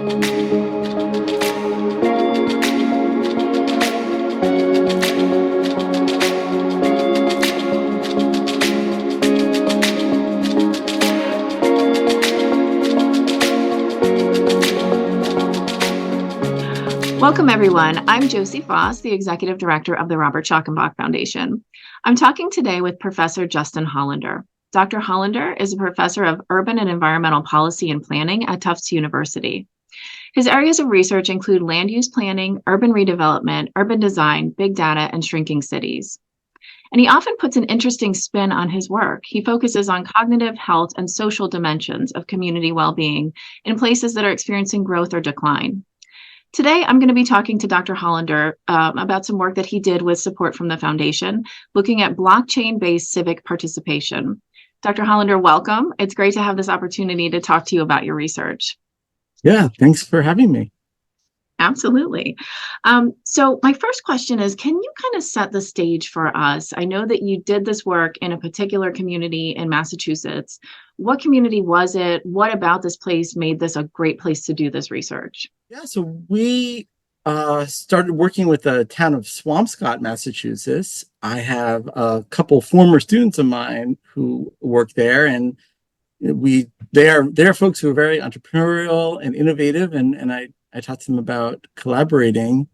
Welcome, everyone. I'm Josie Faass, the Executive Director of the Robert Schachenbach Foundation. I'm talking today with Professor Justin Hollander. Dr. Hollander is a professor of urban and environmental policy and planning at Tufts University. His areas of research include land use planning, urban redevelopment, urban design, big data, and shrinking cities. And he often puts an interesting spin on his work. He focuses on cognitive, health, and social dimensions of community well-being in places that are experiencing growth or decline. Today, I'm going to be talking to Dr. Hollander about some work that he did with support from the foundation, looking at blockchain-based civic participation. Dr. Hollander, welcome. It's great to have this opportunity to talk to you about your research. Yeah, thanks for having me. Absolutely. So my first question is, can you kind of set the stage for us? I know that you did this work in a particular community in Massachusetts. What community was it? What about this place made this a great place to do this research? Yeah, so we started working with the town of Swampscott, Massachusetts. I have a couple former students of mine who work there, and they're folks who are very entrepreneurial and innovative, and I taught them about collaborating.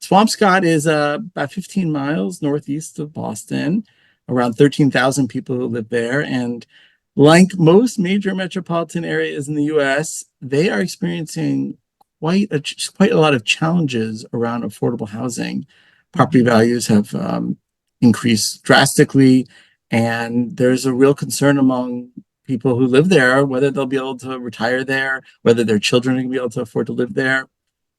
Swampscott is about 15 miles northeast of Boston, around 13,000 people who live there. And like most major metropolitan areas in the US, they are experiencing quite a lot of challenges around affordable housing. Property values have increased drastically, and there's a real concern among people who live there, whether they'll be able to retire there, whether their children are going to be able to afford to live there.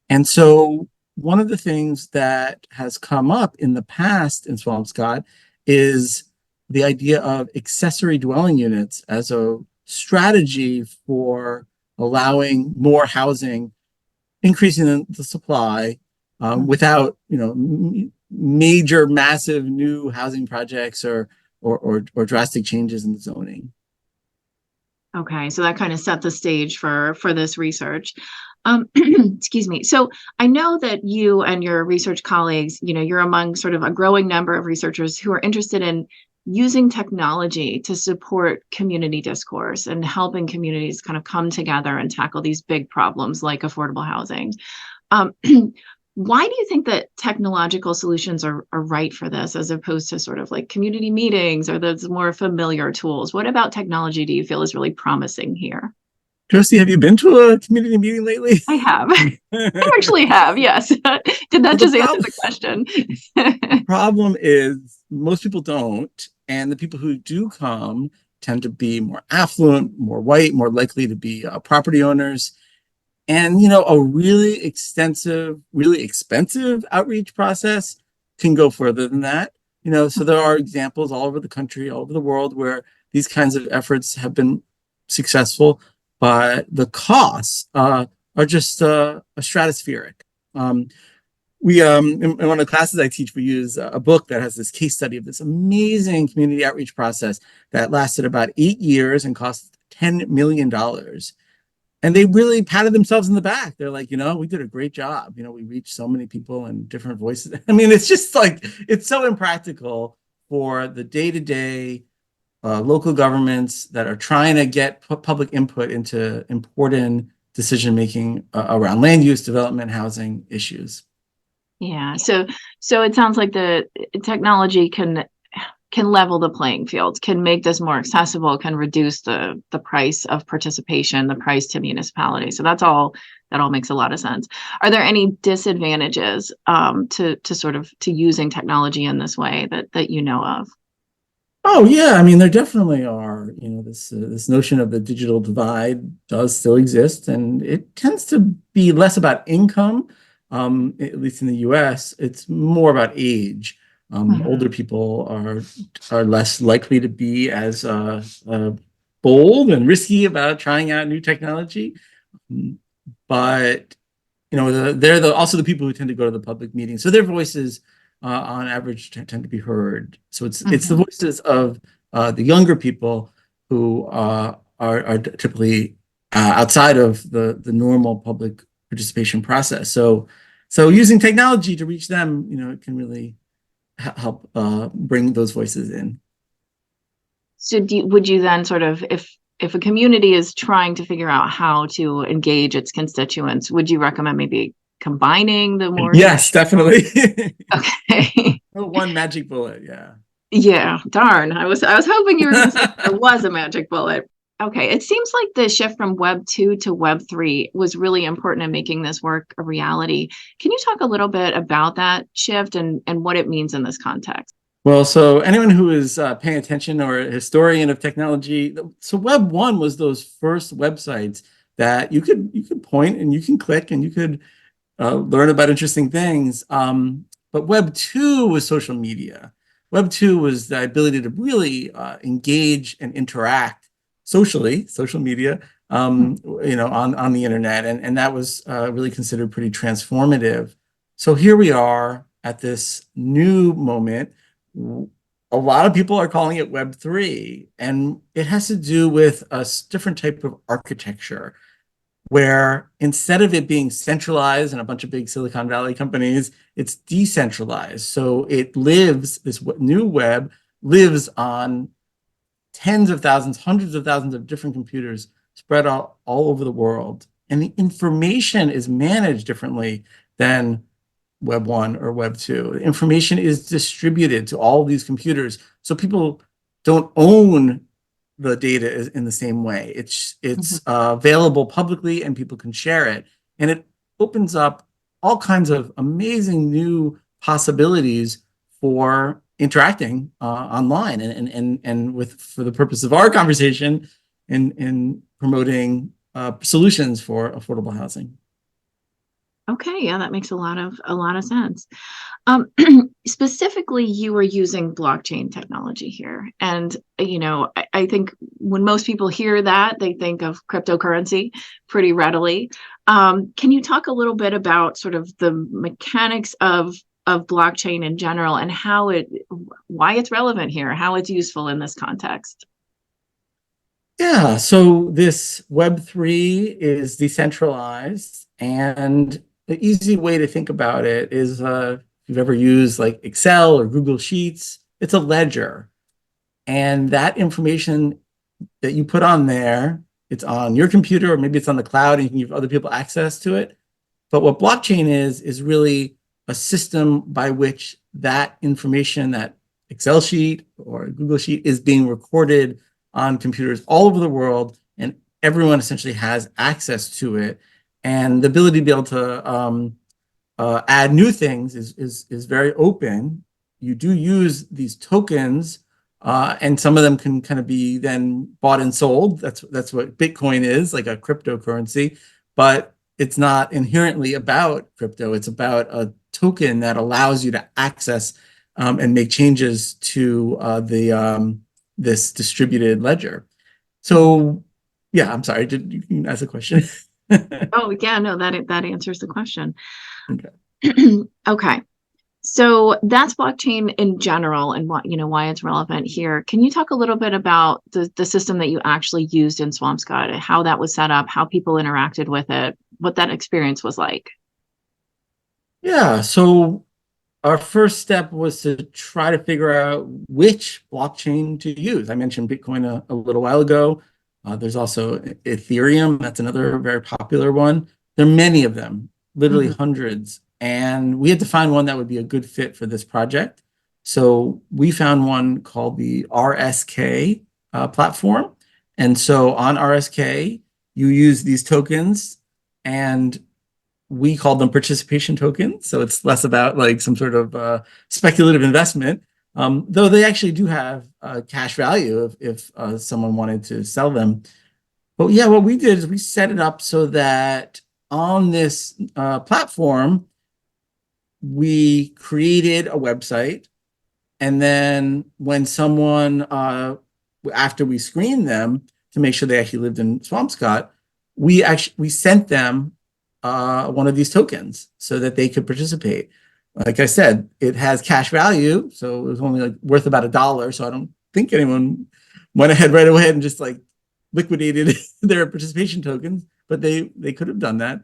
And so one of the things that has come up in the past in Swampscott is the idea of accessory dwelling units as a strategy for allowing more housing, increasing the supply without, major, massive new housing projects or drastic changes in the zoning. Okay, so that kind of set the stage for this research. Excuse me. So I know that you and your research colleagues, you're among sort of a growing number of researchers who are interested in using technology to support community discourse and helping communities kind of come together and tackle these big problems like affordable housing. Why do you think that technological solutions are right for this, as opposed to sort of like community meetings or those more familiar tools? What about technology do you feel is really promising here? Josie, have you been to a community meeting lately? I have. I actually have, yes. Did that just answer the question? The problem is most people don't, and the people who do come tend to be more affluent, more white, more likely to be property owners. And, a really extensive, really expensive outreach process can go further than that. So there are examples all over the country, all over the world, where these kinds of efforts have been successful, but the costs are just stratospheric. We in one of the classes I teach, we use a book that has this case study of this amazing community outreach process that lasted about 8 years and cost $10 million. And they really patted themselves in the back. They're like, we did a great job. We reached so many people and different voices. I mean, it's just like, it's so impractical for the day-to-day local governments that are trying to get public input into important decision-making around land use, development, housing issues. Yeah, so it sounds like the technology can level the playing field, can make this more accessible, can reduce the price of participation, the price to municipalities. So that all makes a lot of sense. Are there any disadvantages to using technology in this way that you know of? Oh yeah, I mean there definitely are. This notion of the digital divide does still exist, and it tends to be less about income. At least in the U.S., it's more about age. Older people are less likely to be as bold and risky about trying out new technology. But they're also the people who tend to go to the public meetings, so their voices on average tend to be heard. So it's the voices of the younger people who are typically outside of the normal public participation process. So using technology to reach them, it can really help bring those voices in. So would you then sort of, if a community is trying to figure out how to engage its constituents, would you recommend maybe combining the more Yes, definitely. Okay. Oh, one magic bullet, yeah. Yeah, darn. I was hoping you were going to say there was a magic bullet. Okay, it seems like the shift from Web 2 to Web 3 was really important in making this work a reality. Can you talk a little bit about that shift and what it means in this context? Well, so anyone who is paying attention or a historian of technology, so Web 1 was those first websites that you could point and you can click and you could learn about interesting things. But Web 2 was social media. Web 2 was the ability to really engage and interact socially, social media, on the internet. And that was really considered pretty transformative. So here we are at this new moment. A lot of people are calling it Web 3, and it has to do with a different type of architecture where instead of it being centralized in a bunch of big Silicon Valley companies, it's decentralized. So this new web lives on tens of thousands, hundreds of thousands of different computers spread out all over the world. And the information is managed differently than Web 1 or Web 2. The information is distributed to all these computers. So people don't own the data in the same way. It's available publicly and people can share it. And it opens up all kinds of amazing new possibilities for interacting online and for the purpose of our conversation in promoting solutions for affordable housing. Okay, yeah, that makes a lot of sense. Specifically, you were using blockchain technology here, and I think when most people hear that, they think of cryptocurrency pretty readily. Can you talk a little bit about sort of the mechanics of blockchain in general and why it's relevant here, how it's useful in this context? Yeah, so this Web3 is decentralized, and the easy way to think about it is if you've ever used like Excel or Google Sheets, it's a ledger. And that information that you put on there, it's on your computer or maybe it's on the cloud and you can give other people access to it. But what blockchain is really a system by which that information, that Excel sheet or Google sheet, is being recorded on computers all over the world, and everyone essentially has access to it. And the ability to be able to add new things is very open. You do use these tokens, and some of them can kind of be then bought and sold. That's what Bitcoin is, like a cryptocurrency, but it's not inherently about crypto. It's about a token that allows you to access and make changes to this distributed ledger. So, yeah, I'm sorry. You can ask a question? Oh, yeah, no, that answers the question. Okay. Okay. So that's blockchain in general and why it's relevant here. Can you talk a little bit about the system that you actually used in Swampscott, how that was set up, how people interacted with it, what that experience was like? Yeah, so our first step was to try to figure out which blockchain to use. I mentioned Bitcoin a little while ago. There's also Ethereum. That's another very popular one. There are many of them, literally hundreds. And we had to find one that would be a good fit for this project. So we found one called the RSK platform. And so on RSK, you use these tokens, and we call them participation tokens. So it's less about like some sort of speculative investment, though they actually do have cash value if someone wanted to sell them. But yeah, what we did is we set it up so that on this platform, we created a website. And then when someone, after we screened them to make sure they actually lived in Swampscott, we sent them one of these tokens so that they could participate. Like I said, it has cash value, so it was only like worth about $1. So I don't think anyone went ahead right away and just like liquidated their participation tokens, but they could have done that.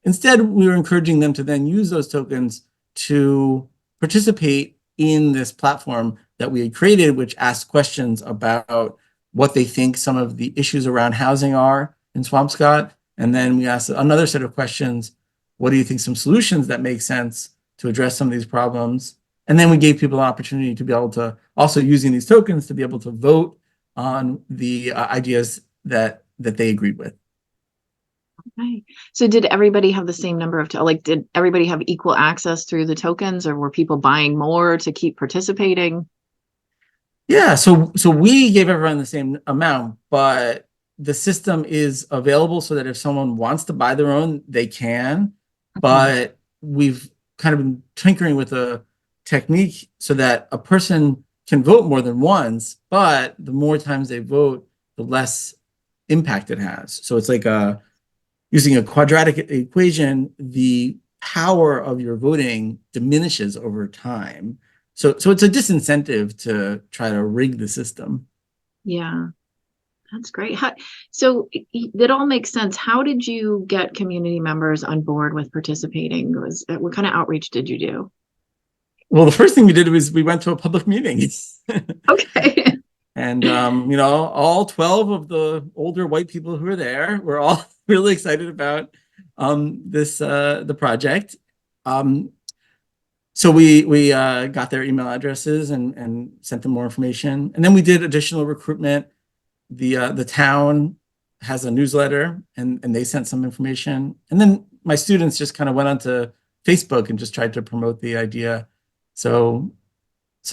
Instead, we were encouraging them to then use those tokens to participate in this platform that we had created, which asks questions about what they think some of the issues around housing are in Swampscott. And then we asked another set of questions. What do you think some solutions that make sense to address some of these problems? And then we gave people an opportunity to be able to, also using these tokens, to be able to vote on the ideas that they agreed with. Right. So did everybody have the same number of, like, did everybody have equal access through the tokens, or were people buying more to keep participating? Yeah, so we gave everyone the same amount, but the system is available so that if someone wants to buy their own, they can. Mhm. But we've kind of been tinkering with a technique so that a person can vote more than once, but the more times they vote, the less impact it has. So it's like using a quadratic equation, the power of your voting diminishes over time. So it's a disincentive to try to rig the system. Yeah, that's great. That all makes sense. How did you get community members on board with participating? What kind of outreach did you do? Well, the first thing we did was we went to a public meeting. Okay. And all 12 of the older white people who were there were all really excited about this the project. Um, so we got their email addresses and sent them more information. And then we did additional recruitment. The town has a newsletter, and they sent some information. And then my students just kind of went onto Facebook and just tried to promote the idea. So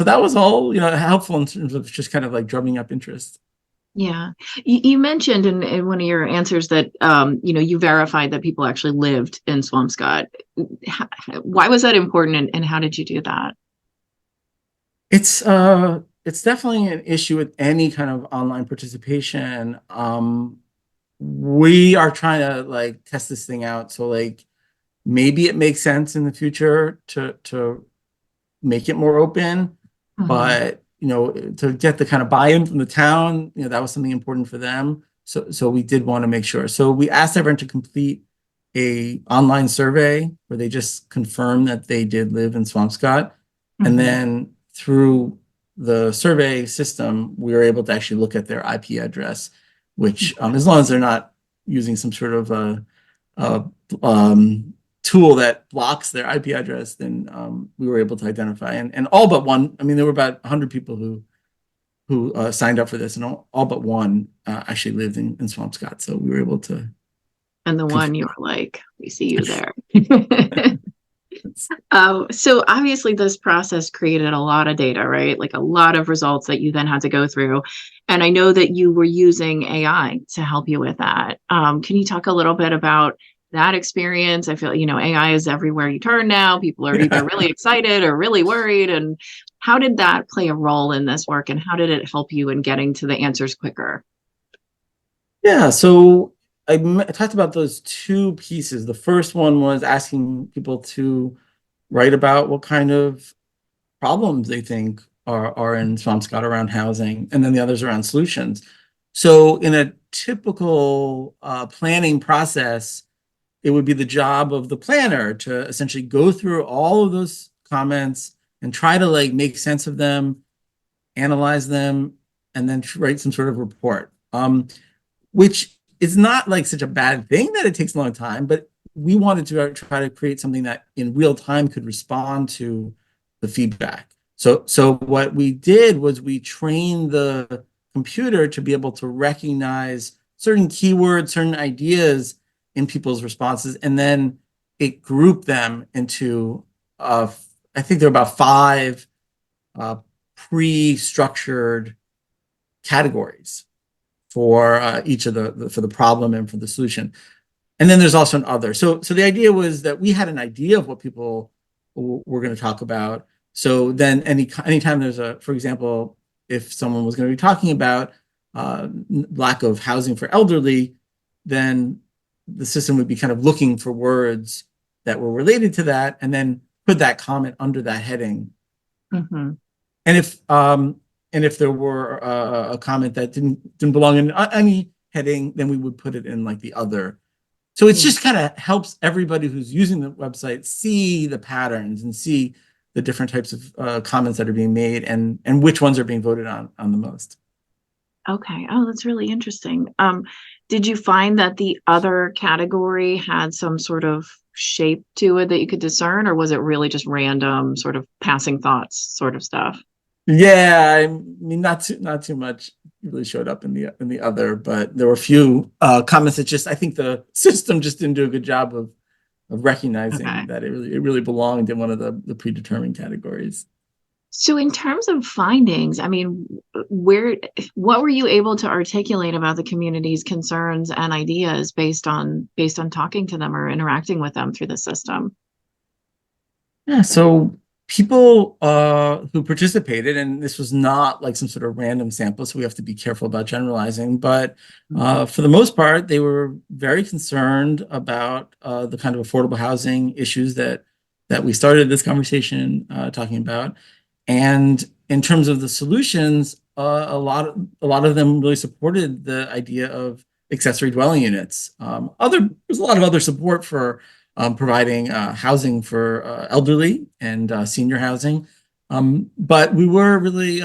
that was all, helpful in terms of just kind of like drumming up interest. Yeah. You mentioned in one of your answers that, you verified that people actually lived in Swampscott. Why was that important, and how did you do that? It's definitely an issue with any kind of online participation. We are trying to like test this thing out. So like maybe it makes sense in the future to make it more open, Mhm. but to get the kind of buy-in from the town, that was something important for them. So we did want to make sure. So we asked everyone to complete a online survey where they just confirm that they did live in Swampscott. And Mhm. then through the survey system, we were able to actually look at their IP address, which as long as they're not using some sort of a tool that blocks their IP address, then we were able to identify. And all but one, I mean, there were about 100 people who signed up for this, and all but one actually lived in Swampscott. So we were able to And the one you confirm. were like, we see you there. So obviously this process created a lot of data, right? Like a lot of results that you then had to go through. And I know that you were using AI to help you with that. Can you talk a little bit about that experience? I feel, AI is everywhere you turn now. People are either Yeah. really excited or really worried. And how did that play a role in this work? And how did it help you in getting to the answers quicker? Yeah, so I talked about those two pieces. The first one was asking people to write about what kind of problems they think are in Swampscott around housing, and then the others around solutions. So in a typical planning process, it would be the job of the planner to essentially go through all of those comments and try to like make sense of them, analyze them, and then write some sort of report. Which is not like such a bad thing that it takes a long time, but we wanted to try to create something that in real time could respond to the feedback. So what we did was we trained the computer to be able to recognize certain keywords, certain ideas in people's responses, and then it grouped them into I think there are about five uh, pre-structured categories for each of for the problem and for the solution. And then there's also an other. So the idea was that we had an idea of what people were going to talk about. So then anytime there's for example, if someone was going to be talking about lack of housing for elderly, then the system would be kind of looking for words that were related to that, and then put that comment under that heading. Mhm. And if there were a comment that didn't belong in any heading, then we would put it in like the other. So it's Yeah. just kind of helps everybody who's using the website see the patterns and see the different types of comments that are being made and which ones are being voted on the most. Okay. Oh, that's really interesting. Did you find that the other category had some sort of shape to it that you could discern, or was it really just random, sort of passing thoughts sort of stuff? Yeah, I mean, not too much really showed up in the other, but there were a few comments that just I think the system just didn't do a good job of recognizing Okay. that it really belonged in one of the predetermined categories. So in terms of findings, I mean, where what were you able to articulate about the community's concerns and ideas based on talking to them or interacting with them through the system? Yeah, so people who participated, and this was not like some sort of random sample, so we have to be careful about generalizing, but for the most part, they were very concerned about the kind of affordable housing issues that we started this conversation talking about. And in terms of the solutions, a lot of them really supported the idea of accessory dwelling units. There's a lot of other support for providing housing for elderly and senior housing. But we were really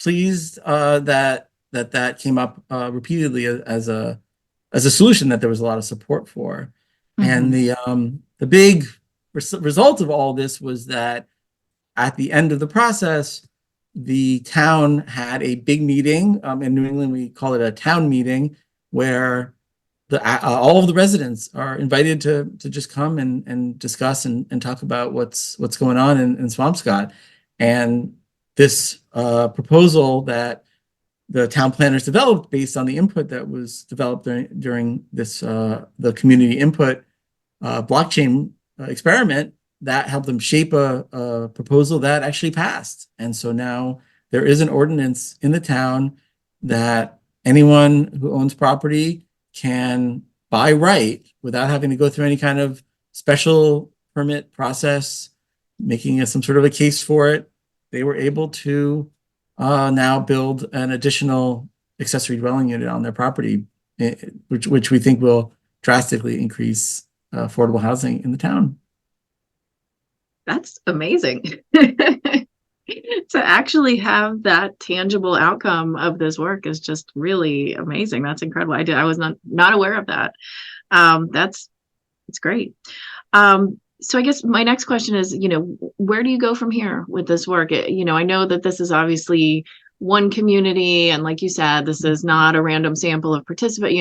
pleased that came up repeatedly as a solution that there was a lot of support for. And Hmm. the big result of all this was that at the end of the process, the town had a big meeting. In New England, we call it a town meeting, where all of the residents are invited to just come and discuss and talk about what's going on in Swampscott. And this proposal that the town planners developed based on the input that was developed during this the community input blockchain experiment that helped them shape a proposal that actually passed. And so now there is an ordinance in the town that anyone who owns property can buy right without having to go through any kind of special permit process, making some sort of a case for it. They were able to now build an additional accessory dwelling unit on their property, which we think will drastically increase affordable housing in the town. That's amazing. To actually have that tangible outcome of this work is just really amazing. That's incredible. I was not aware of that. That's great. So I guess my next question is, where do you go from here with this work? I know that this is obviously one community, and like you said, this is not a random sample of participant.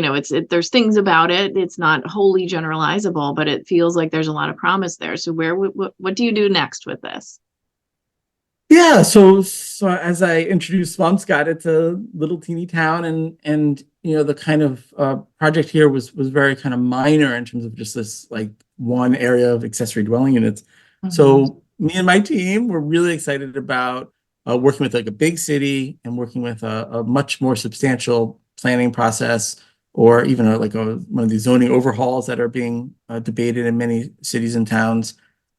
There's things about it. It's not wholly generalizable, but it feels like there's a lot of promise there. So what do you do next with this? Yeah, so as I introduced Swampscott, it's a little teeny town, and the kind of project here was very kind of minor in terms of just this like one area of accessory dwelling units. Mhm. So me and my team were really excited about working with like a big city and working with a much more substantial planning process, or even one of these zoning overhauls that are being debated in many cities and towns.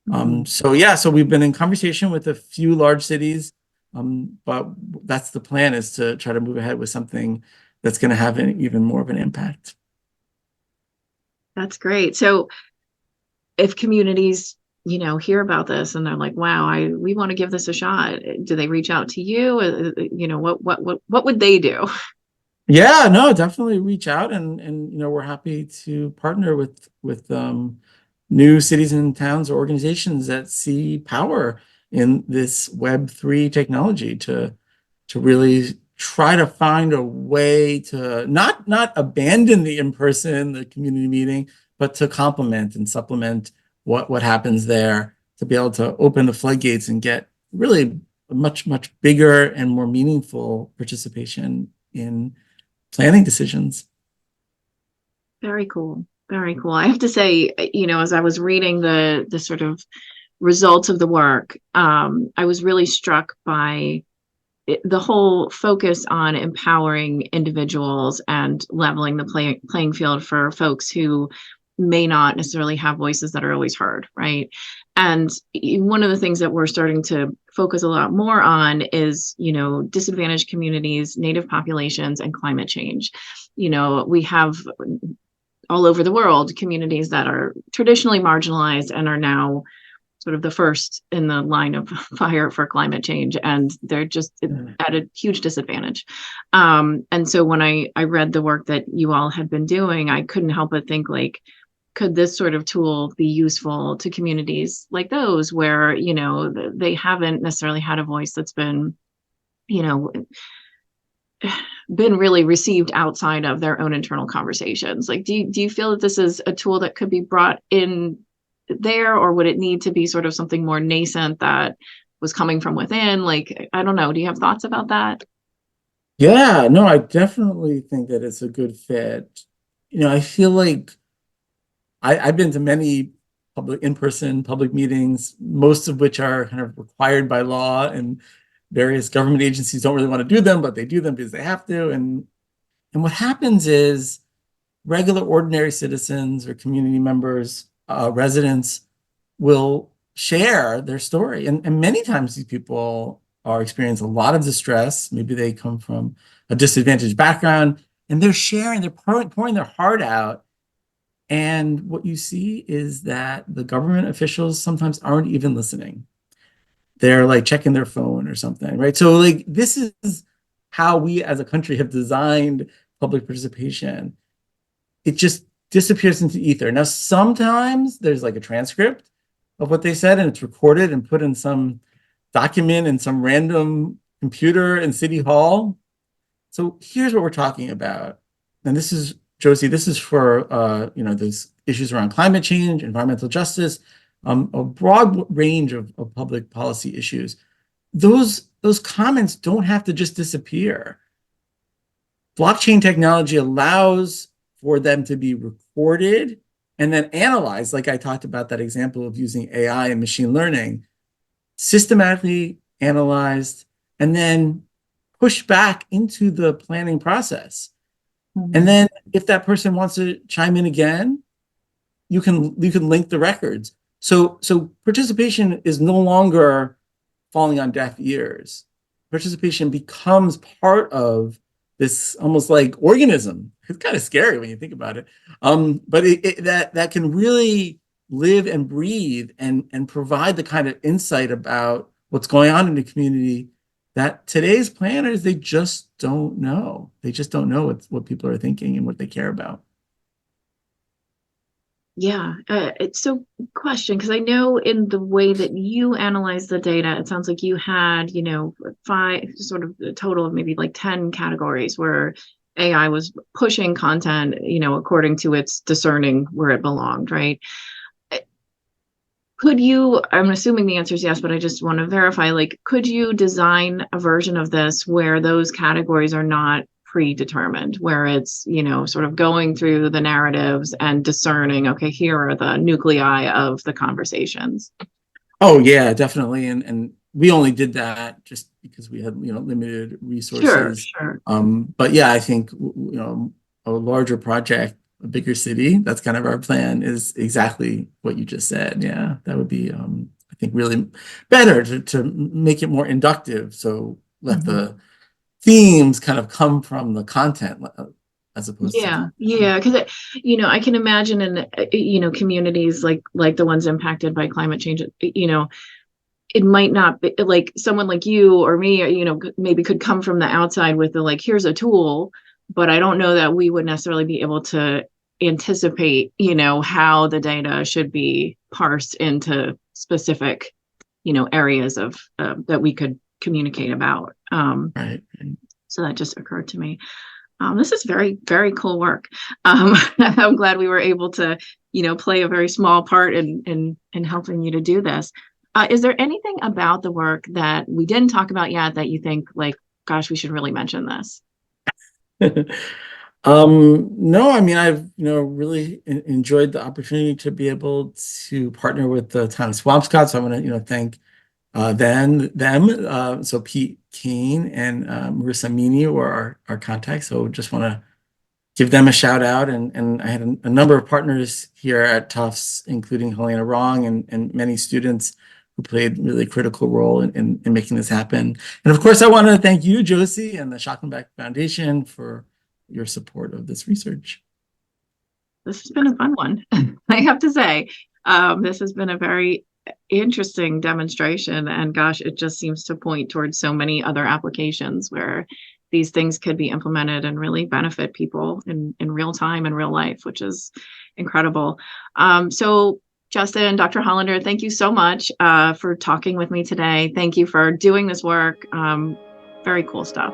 Mhm. So yeah, so we've been in conversation with a few large cities, but that's the plan, is to try to move ahead with something that's going to have even more of an impact. That's great. So if communities, hear about this and they're like, wow, we want to give this a shot, do they reach out to you? What would they do? Yeah, no, definitely reach out, and we're happy to partner with new cities and towns or organizations that see power in this Web3 technology to really try to find a way to not abandon the in-person, the community meeting, but to complement and supplement what happens there, to be able to open the floodgates and get really a much bigger and more meaningful participation in planning decisions. Very cool. Very cool. I have to say, as I was reading the sort of results of the work, I was really struck by the whole focus on empowering individuals and leveling the playing field for folks who may not necessarily have voices that are always heard, right? And one of the things that we're starting to focus a lot more on is, disadvantaged communities, native populations, and climate change. We have all over the world, communities that are traditionally marginalized and are now sort of the first in the line of fire for climate change, and they're just at a huge disadvantage. And so when I read the work that you all had been doing, I couldn't help but think, like, could this sort of tool be useful to communities like those where, they haven't necessarily had a voice that's been, you know, been really received outside of their own internal conversations? Like, do you feel that this is a tool that could be brought in there, or would it need to be sort of something more nascent that was coming from within? Like, I don't know. Do you have thoughts about that? Yeah, no, I definitely think that it's a good fit. I feel like I've been to many in-person public meetings, most of which are kind of required by law, and various government agencies don't really want to do them, but they do them because they have to. And what happens is regular, ordinary citizens or community members, residents will share their story. And many times these people are experiencing a lot of distress. Maybe they come from a disadvantaged background, and they're sharing, they're pouring their heart out. And what you see is that the government officials sometimes aren't even listening. They're like checking their phone or something, right? So like this is how we as a country have designed public participation. It just disappears into ether. Now, sometimes there's like a transcript of what they said, and it's recorded and put in some document in some random computer in City Hall. So here's what we're talking about. And this is, Josie, this is for, those issues around climate change, environmental justice, a broad range of public policy issues. Those comments don't have to just disappear. Blockchain technology allows for them to be recorded and then analyzed, like I talked about that example of using AI and machine learning, systematically analyzed, and then pushed back into the planning process. Mm-hmm. And then if that person wants to chime in again, you can link the records. So participation is no longer falling on deaf ears. Participation becomes part of this almost like organism. It's kind of scary when you think about it. But that can really live and breathe and provide the kind of insight about what's going on in the community that today's planners, they just don't know. They just don't know what people are thinking and what they care about. Yeah, it's so question, because I know in the way that you analyze the data, it sounds like you had, 5 sort of a total of maybe like 10 categories where AI was pushing content, according to its discerning where it belonged, right? Could you, I'm assuming the answer is yes, but I just want to verify, like, could you design a version of this where those categories are not predetermined, where it's, sort of going through the narratives and discerning, okay, here are the nuclei of the conversations? Oh yeah, definitely. And we only did that just because we had, limited resources. Sure. But yeah, I think, a larger project, a bigger city, that's kind of our plan, is exactly what you just said. Yeah, that would be, I think, really better to make it more inductive. So let the themes kind of come from the content as opposed to because I can imagine in communities like the ones impacted by climate change, it might not be like someone like you or me, maybe could come from the outside with the, like, here's a tool, but I don't know that we would necessarily be able to anticipate, how the data should be parsed into specific, areas of that we could communicate about. Right. So that just occurred to me. This is very, very cool work. I'm glad we were able to, play a very small part in helping you to do this. Is there anything about the work that we didn't talk about yet that you think, like, gosh, we should really mention this? No, I mean, I've, really enjoyed the opportunity to be able to partner with the town of Swampscott. So I want to, thank them. So Pete Kane and Marissa Meany were our contacts. So just want to give them a shout out. And I had a number of partners here at Tufts, including Helena Rong and many students who played really critical role in making this happen. And of course, I want to thank you, Josie, and the Schockenbach Foundation for your support of this research. this has been a fun one. I have to say, this has been a very interesting demonstration. And gosh, it just seems to point towards so many other applications where these things could be implemented and really benefit people in real time in real life, which is incredible. So Justin, Dr. Hollander, thank you so much for talking with me today. Thank you for doing this work. Very cool stuff.